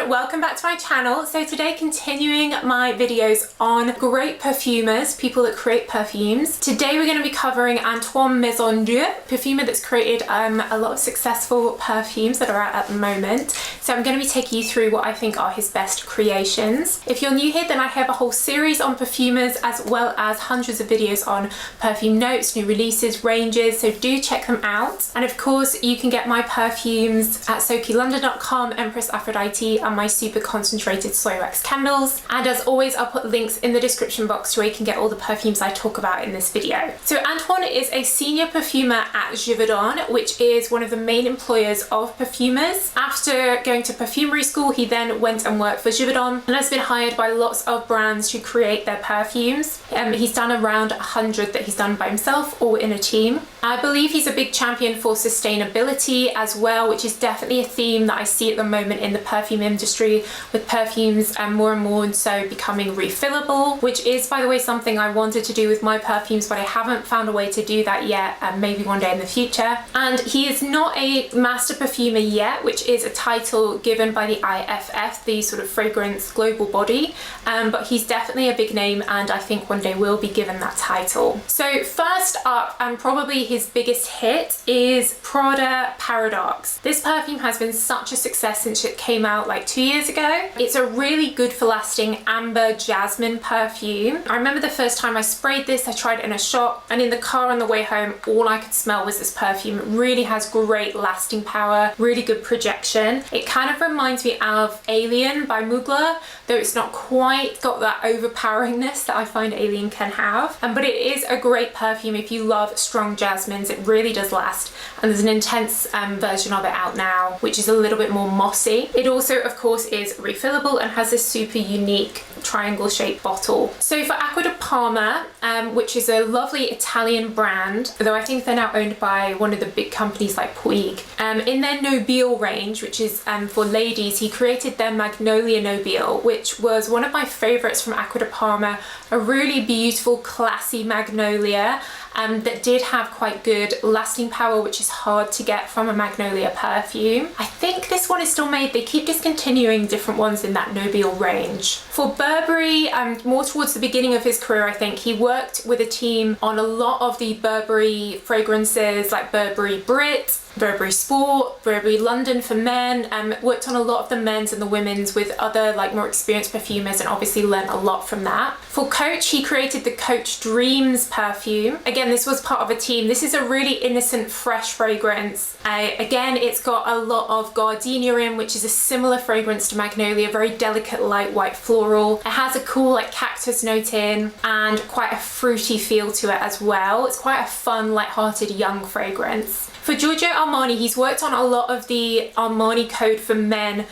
everyone, welcome back to my channel. So today, continuing my videos on great perfumers, people that create perfumes. Today we're going to be covering ANTOINE MAISONDIEU, perfumer that's created a lot of successful perfumes that are out at the moment. So I'm going to be taking you through what I think are his best creations. If you're new here, then I have a whole series on perfumers as well as hundreds of videos on perfume notes, new releases, ranges, so do check them out. And of course you can get my perfumes at SokiLondon.com, Empress Aphrodite, and my super concentrated soy wax candles. And as always, I'll put links in the description box where you can get all the perfumes I talk about in this video. So Antoine is a senior perfumer at Givaudan, which is one of the main employers of perfumers. After going to perfumery school, he then went and worked for Givaudan and has been hired by lots of brands to create their perfumes. He's done around 100 that he's done by himself or in a team. I believe he's a big champion for sustainability as well, which is definitely a theme that I see at the moment in the perfume industry, with perfumes more and more and so becoming refillable, which is, by the way, something I wanted to do with my perfumes, but I haven't found a way to do that yet, maybe one day in the future. And he is not a master perfumer yet, which is a title given by the IFF, the sort of fragrance global body, but he's definitely a big name and I think one day will be given that title. So first up, and probably his biggest hit, is Prada Paradox. This perfume has been such a success since it came out like 2 years ago. It's a really good for lasting amber jasmine perfume. I remember the first time I sprayed this, I tried it in a shop, and in the car on the way home, all I could smell was this perfume. It really has great lasting power, really good projection. It kind of reminds me of Alien by Mugler, though it's not quite got that overpoweringness that I find Alien can have. But it is a great perfume if you love strong jasmines. It really does last, and there's an intense version of it out now, which is a little bit more mossy. It also, of course, is refillable and has this super unique triangle shaped bottle. So for Acqua di Parma, which is a lovely Italian brand, though I think they're now owned by one of the big companies like Puig, in their Nobile range, which is for ladies, he created their Magnolia Noel, which was one of my favorites from Acqua di Parma, a really beautiful classy magnolia that did have quite good lasting power, which is hard to get from a magnolia perfume. I think this one is still made. They keep discontinuing different ones in that Nobile range. For Burberry, more towards the beginning of his career, I think, he worked with a team on a lot of the Burberry fragrances, like Burberry Brit, Burberry Sport, Burberry London for men, worked on a lot of the men's and the women's with other like more experienced perfumers, and obviously learnt a lot from that. For Coach, he created the Coach Dreams perfume. Again, this was part of a team. This is a really innocent, fresh fragrance. Again, it's got a lot of gardenia in, which is a similar fragrance to Magnolia, very delicate, light white floral. It has a cool like cactus note in and quite a fruity feel to it as well. It's quite a fun, light-hearted, young fragrance. For Giorgio Armani, he's worked on a lot of the Armani code for men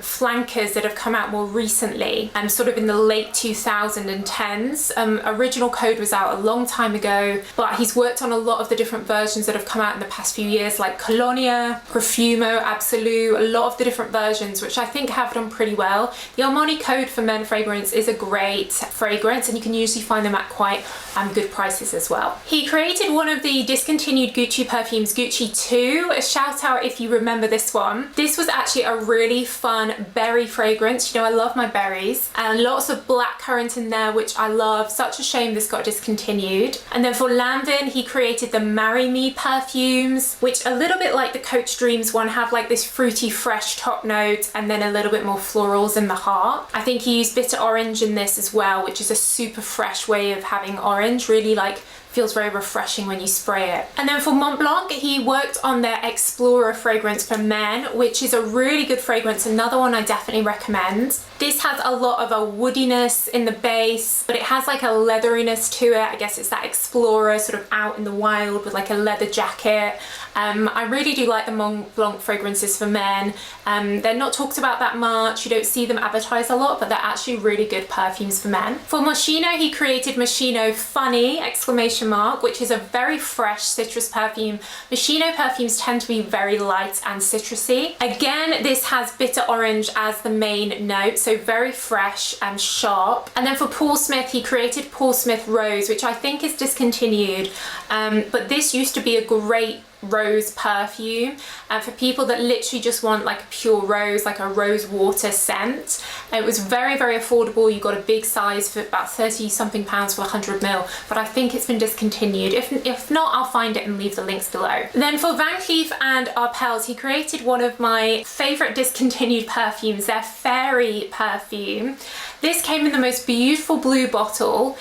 flankers that have come out more recently, sort of in the late 2010s. Original code was out a long time ago, but he's worked on a lot of the different versions that have come out in the past few years, like Colonia, Profumo, Absolu, a lot of the different versions, which I think have done pretty well. The Armani code for men fragrance is a great fragrance, and you can usually find them at quite good prices as well. He created one of the discontinued Gucci perfumes, Gucci 2. A shout out if you remember this one. This was actually a really fun berry fragrance. You know, I love my berries, and lots of blackcurrant in there, which I love. Such a shame this got discontinued. And then for Landon, he created the Marry Me perfumes, which, a little bit like the Coach Dreams one, have like this fruity fresh top note and then a little bit more florals in the heart. I think he used bitter orange in this as well, which is a super fresh way of having orange, really like feels very refreshing when you spray it. And then for Montblanc, he worked on their Explorer fragrance for men, which is a really good fragrance, another one I definitely recommend. This has a lot of a woodiness in the base, but it has like a leatheriness to it. I guess it's that Explorer sort of out in the wild with like a leather jacket. I really do like the Montblanc fragrances for men. They're not talked about that much. You don't see them advertised a lot, but they're actually really good perfumes for men. For Machino, he created Machino Funny, exclamation mark, which is a very fresh citrus perfume. Machino perfumes tend to be very light and citrusy. Again, this has bitter orange as the main note, so very fresh and sharp. And then for Paul Smith, he created Paul Smith Rose, which I think is discontinued, but this used to be a great rose perfume, and for people that literally just want like a pure rose, like a rose water scent. It was very, very affordable. You got a big size for about 30 something pounds for 100 ml, but I think it's been discontinued. If not, I'll find it and leave the links below. Then for Van Cleef and Arpels, he created one of my favorite discontinued perfumes, their Fairy perfume. This came in the most beautiful blue bottle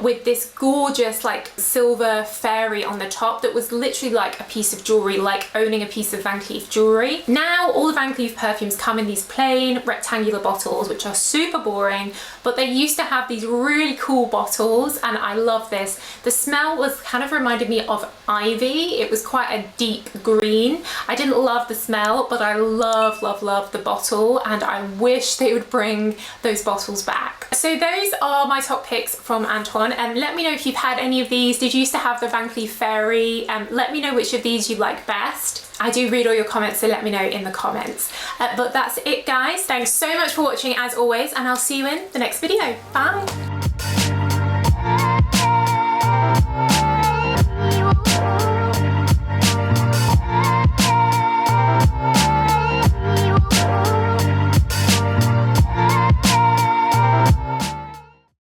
with this gorgeous like silver fairy on the top that was literally like a piece of jewelry, like owning a piece of Van Cleef jewelry. Now all the Van Cleef perfumes come in these plain rectangular bottles, which are super boring, but they used to have these really cool bottles, and I love this. The smell was kind of reminded me of ivy. It was quite a deep green. I didn't love the smell, but I love, love, love the bottle, and I wish they would bring those bottles back. So those are my top picks from Antoine, and let me know if you've had any of these. Did you used to have the Van Cleef Fairy? Let me know which of these you like best. I do read all your comments, so let me know in the comments. But that's it, guys. Thanks so much for watching as always, and I'll see you in the next video. Bye.